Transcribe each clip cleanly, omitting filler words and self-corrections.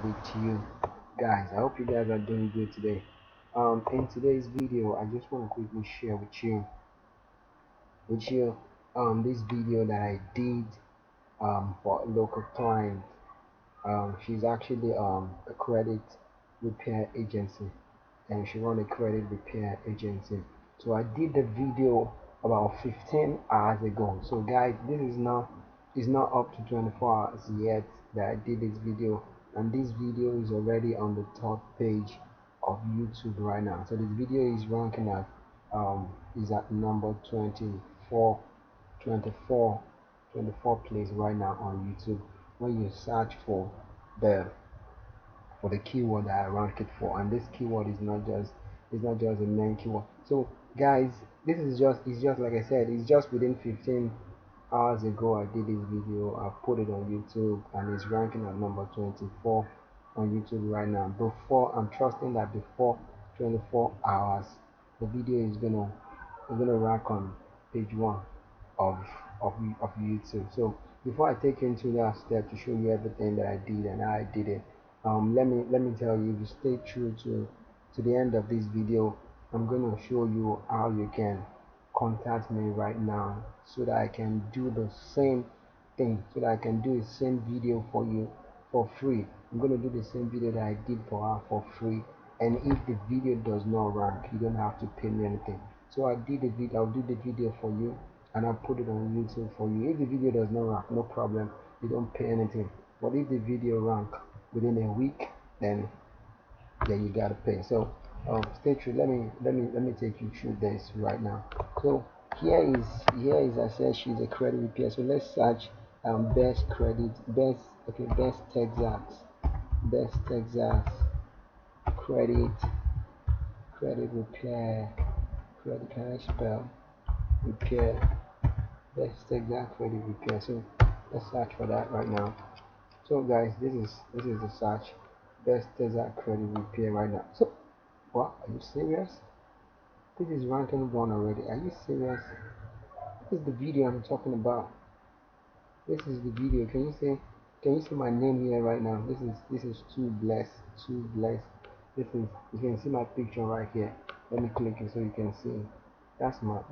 with you guys. I hope you guys are doing good today. In today's video, I just want to quickly share with you this video that I did for a local client. She's actually a credit repair agency, and she run a credit repair agency. So I did the video about 15 hours ago. So guys, this is not up to 24 hours yet that I did this video, and this video is already on the top page of YouTube right now. So this video is ranking at is at number 24 place right now on YouTube when you search the for the keyword that I rank it for. And this keyword is not just a main keyword. So guys, this is just it's just like I said, it's just within 15 hours ago I did this video. I put it on YouTube and it's ranking at number 24 on YouTube right now. Before, I'm trusting that before 24 hours the video is gonna rank on page 1 of of YouTube. So before I take you into that step to show you everything that I did and how I did it, let me tell you, if you stay true to the end of this video, I'm going to show you how you can contact me right now so that I can do the same thing, so that I can do the same video for you for free. I'm going to do the same video that I did for her for free, and if the video does not rank, you don't have to pay me anything. So I'll do the video for you, and I'll put it on YouTube for you. If the video does not rank, no problem, you don't pay anything. But if the video rank within a week, then you gotta pay. So stay true. Let me take you through this right now. So here is I said she's a credit repair. So let's search best credit best Texas credit repair. Credit, can I spell repair? Best Texas credit repair. So let's search for that right now. So guys, this is the search best Texas credit repair right now. So what, are you serious? This is ranking 1 already. Are you serious? This is the video I'm talking about. This is the video. Can you see my name here right now? This is too blessed. This is, you can see my picture right here. Let me click it so you can see. That's my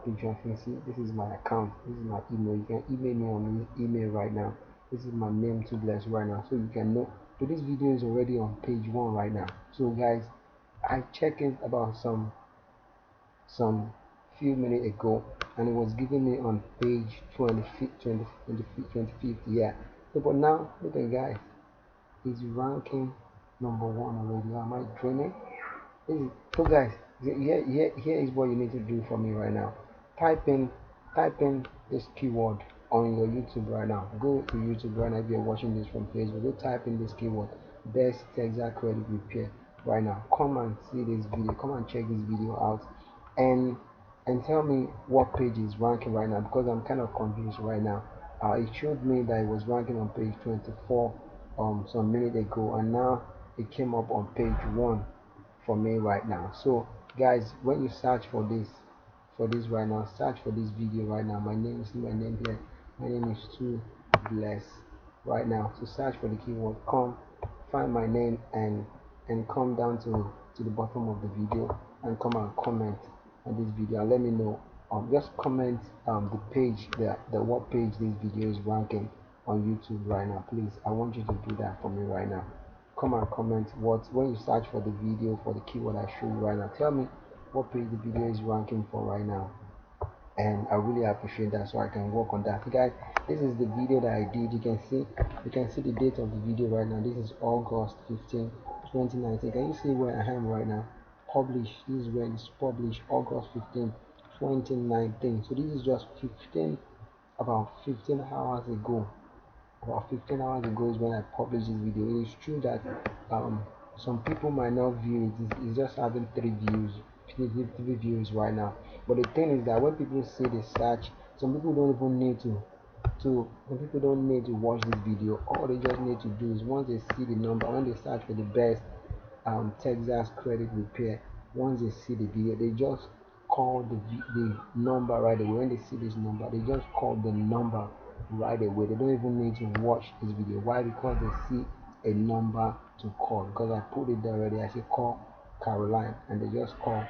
picture. You can see this is my account. This is my email. You can email me on this email right now. This is my name, too blessed, right now, so you can know. So this video is already on page 1 right now. So guys, I checked it about some few minutes ago, and it was giving me on page 25th. Yeah. So but now look at guys, it's ranking number 1 already. Am I dreaming? So guys, here is what you need to do for me right now. Type in this keyword on your YouTube right now. Go to YouTube right now. If you're watching this from Facebook, go type in this keyword best Texas credit repair right now. Come and see this video, come and check this video out, and tell me what page is ranking right now, because I'm kind of confused right now. It showed me that it was ranking on page 24 some minute ago, and now it came up on page 1 for me right now. So guys, when you search for this right now, search for this video right now. My name, see my name here, my name is Too Bless right now. So search for the keyword, come find my name, and come down to the bottom of the video and come and comment on this video and let me know. Just comment the page, the what page this video is ranking on YouTube right now. Please, I want you to do that for me right now. Come and comment what, when you search for the video, for the keyword I show you right now, tell me what page the video is ranking for right now, and I really appreciate that, so I can work on that. Guys, this is the video that I did. You can see the date of the video right now. This is August 15, 2019. Can you see where I am right now? Published. This is where it's published, August 15, 2019. So this is just about 15 hours ago. About 15 hours ago is when I published this video. It is true that some people might not view it. It's just having 3 views right now. But the thing is that when people see the search, some people don't even need some people don't need to watch this video. All they just need to do is, once they see the number, when they search for the best Texas credit repair, once they see the video, they just call the number right away. When they see this number, they just call the number right away. They don't even need to watch this video. Why? Because they see a number to call, because I put it there already. I say call Caroline, and they just call.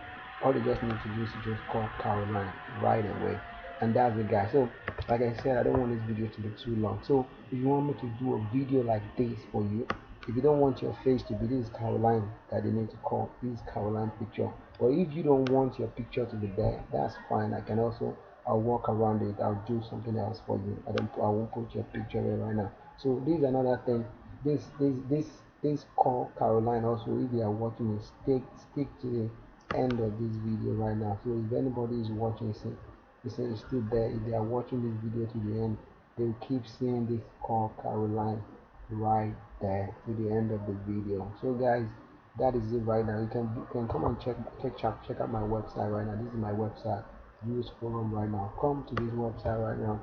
All they just need to do is to just call Caroline right away, and that's it, guys. So like I said, I don't want this video to be too long. So if you want me to do a video like this for you, if you don't want your face to be, this is Caroline that they need to call. This is Caroline picture. Or if you don't want your picture to be there, that's fine. I can also, I'll walk around it. I'll do something else for you. I won't put your picture there right now. So this is another thing. This call Caroline also. If you are watching it, stick to the end of this video right now. So if anybody is watching, it's still there. If they are watching this video to the end, they will keep seeing this call Caroline right there to the end of the video. So guys, that is it right now. You can come and check out my website right now. This is my website, use forum right now. Come to this website right now.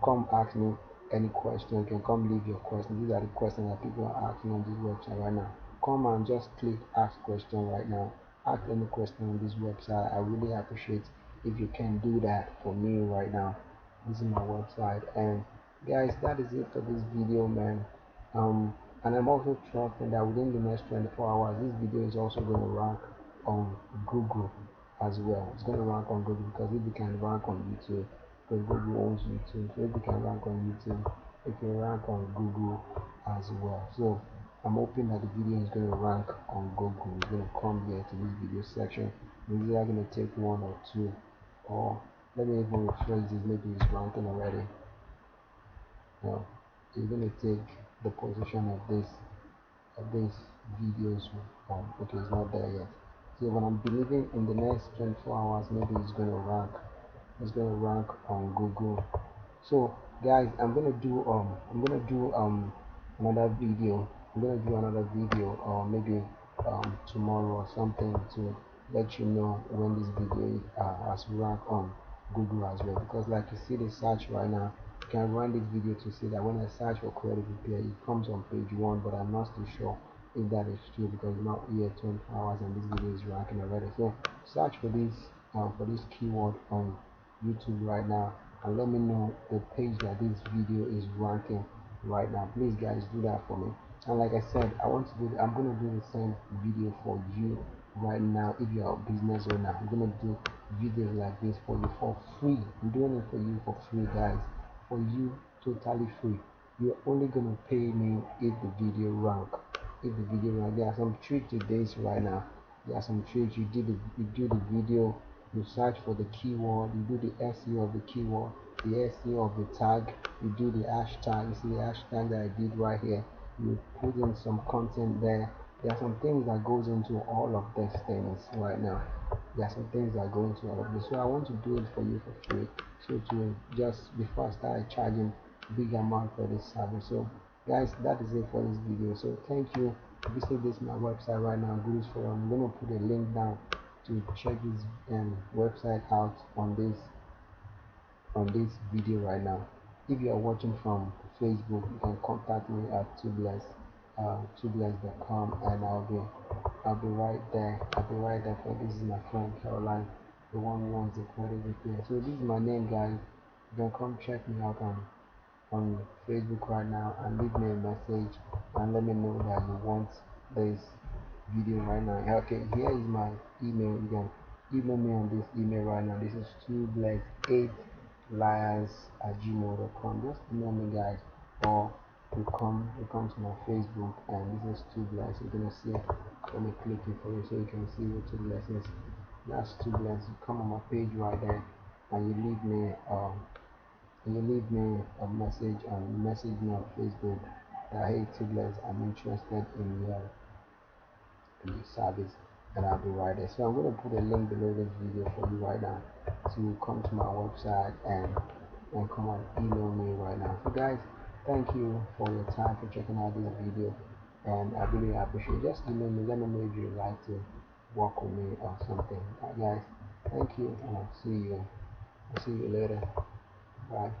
Come ask me any question. You can come leave your question. These are the questions that people are asking on this website right now. Come and just click ask question right now. Ask any question on this website. I really appreciate if you can do that for me right now. This is my website, and guys, that is it for this video, man. And I'm also trusting that within the next 24 hours this video is also going to rank on Google as well. It's going to rank on Google, because if you can rank on YouTube, because Google owns YouTube, so if you can rank on YouTube, it can rank on Google as well. So I'm hoping that the video is going to rank on Google. It's going to come here to this video section. Maybe I'm going to take one or two, or let me even rephrase this. Maybe it's ranking already. Now it's going to take the position of this videos. Okay, it's not there yet. So when I'm believing in the next 24 hours, maybe it's going to rank. It's going to rank on Google. So guys, I'm gonna do another video. I'm gonna do another video, or maybe tomorrow or something, to let you know when this video has ranked on Google as well. Because like you see the search right now, you can run this video to see that when I search for credit repair, it comes on page 1, but I'm not still sure if that is true, because it's not here 24 hours and this video is ranking already. So search for this keyword on YouTube right now, and let me know the page that this video is ranking right now. Please guys, do that for me. And like I said, I'm going to do the same video for you right now. If you're a business owner, I'm going to do videos like this for you for free. I'm doing it for you for free, guys, for you, totally free. You're only going to pay me if the video rank. If the video rank, there are some tricks to this right now. There are some tricks. You do the video, you search for the keyword, you do the SEO of the keyword, the SEO of the tag, you do the hashtag. You see the hashtag that I did right here, you put in some content there. There are some things that goes into all of these things right now. There are some things that go into all of this, so I want to do it for you for free, so to just before I start charging big amount for this service. So guys, that is it for this video. So thank you. Visit this my website right now, Google's Forum. I'm going to put a link down to check this website out on this video right now. If you are watching from Facebook, you can contact me at tubless.com, and I'll be right there. I'll be right there for this is my friend Caroline, the one who wants the credit repair. So this is my name, guys. You can come check me out on Facebook right now and leave me a message and let me know that you want this video right now. Okay, here is my email. You can email me on this email right now. This is 2bless8liars@gmail.com. Just email me, guys, or you come to my Facebook, and this is 2bless. You're gonna see, let me click it for you so you can see what 2bless is. That's 2bless. You come on my page right there, and you leave me a message, and message me on Facebook that, hey 2bless, I'm interested in your service, and I'll be right there. So I'm going to put a link below this video for you right now to come to my website and come and email me right now. So guys, thank you for your time, for checking out this video, and I really appreciate it. Just email me, let me know if you'd like to work with me or something. Guys, thank you, and I'll see you later. Bye.